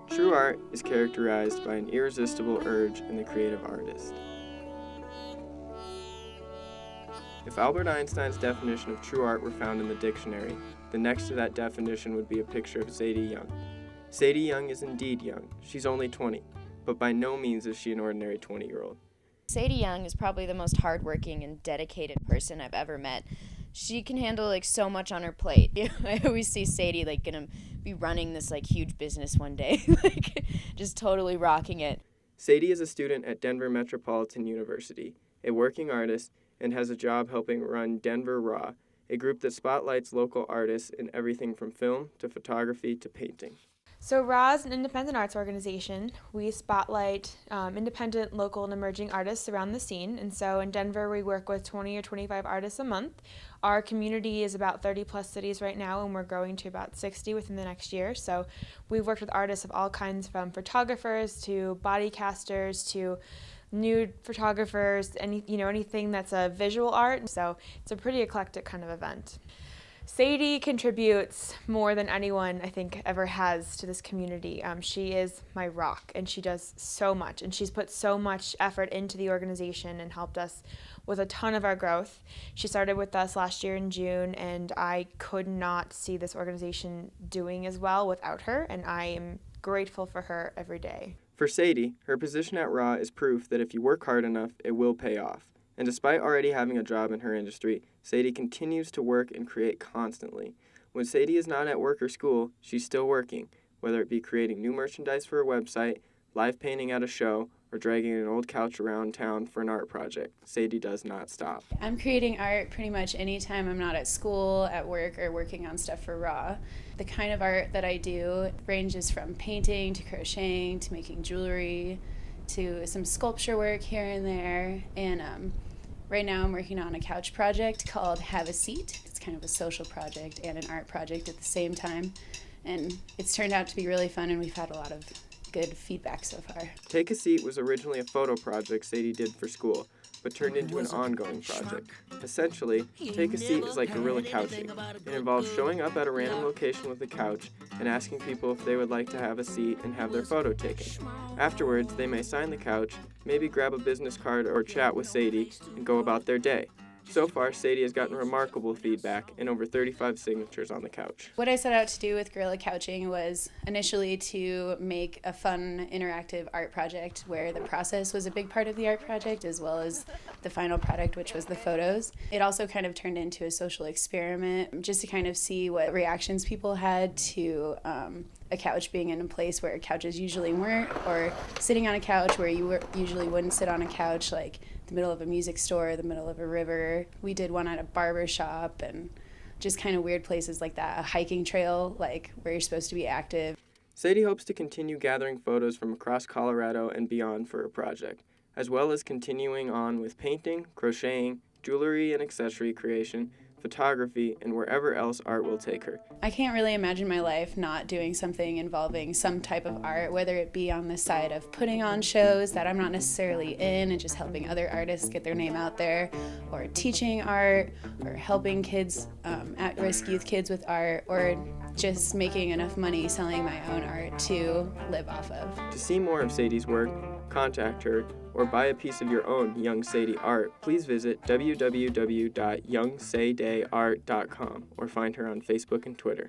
True art is characterized by an irresistible urge in the creative artist. If Albert Einstein's definition of true art were found in the dictionary, then next to that definition would be a picture of Sadie Young. Sadie Young is indeed young. She's only 20, but by no means is she an ordinary 20-year-old. Sadie Young is probably the most hardworking and dedicated person I've ever met. She can handle so much on her plate. I always see Sadie gonna be running this huge business one day, just totally rocking it. Sadie is a student at Denver Metropolitan University, a working artist, and has a job helping run Denver Raw, a group that spotlights local artists in everything from film to photography to painting. So RAW is an independent arts organization. We spotlight independent, local, and emerging artists around the scene. And so in Denver, we work with 20 or 25 artists a month. Our community is about 30 plus cities right now, and we're growing to about 60 within the next year. So we've worked with artists of all kinds, from photographers to body casters to nude photographers, anything that's a visual art. So it's a pretty eclectic kind of event. Sadie contributes more than anyone I think ever has to this community. She is my rock, and she does so much, and she's put so much effort into the organization and helped us with a ton of our growth. She started with us last year in June, and I could not see this organization doing as well without her, and I am grateful for her every day. For Sadie, her position at Raw is proof that if you work hard enough, it will pay off. And despite already having a job in her industry, Sadie continues to work and create constantly. When Sadie is not at work or school, she's still working, whether it be creating new merchandise for her website, live painting at a show, or dragging an old couch around town for an art project. Sadie does not stop. I'm creating art pretty much anytime I'm not at school, at work, or working on stuff for Raw. The kind of art that I do ranges from painting to crocheting to making jewelry to some sculpture work here and there. And right now I'm working on a couch project called Have a Seat. It's kind of a social project and an art project at the same time. And it's turned out to be really fun, and we've had a lot of good feedback so far. Take a Seat was originally a photo project Sadie did for school, but turned into an ongoing project. Essentially, Take a Seat is like guerrilla couching. It involves showing up at a random location with a couch and asking people if they would like to have a seat and have their photo taken. Afterwards, they may sign the couch, maybe grab a business card or chat with Sadie, and go about their day. So far, Sadie has gotten remarkable feedback and over 35 signatures on the couch. What I set out to do with Guerrilla Couching was initially to make a fun, interactive art project where the process was a big part of the art project, as well as the final product, which was the photos. It also kind of turned into a social experiment just to kind of see what reactions people had to a couch being in a place where couches usually weren't, or sitting on a couch where you usually wouldn't sit on a couch, like the middle of a music store, the middle of a river. We did one at a barber shop, and just kind of weird places like that. A hiking trail, like where you're supposed to be active. Sadie hopes to continue gathering photos from across Colorado and beyond for her project, as well as continuing on with painting, crocheting, jewelry and accessory creation, photography, and wherever else art will take her. I can't really imagine my life not doing something involving some type of art, whether it be on the side of putting on shows that I'm not necessarily in and just helping other artists get their name out there, or teaching art, or helping kids, at-risk youth kids with art, or just making enough money selling my own art to live off of. To see more of Sadie's work, contact her, or buy a piece of your own Young Sadie art, please visit www.youngsadieart.com or find her on Facebook and Twitter.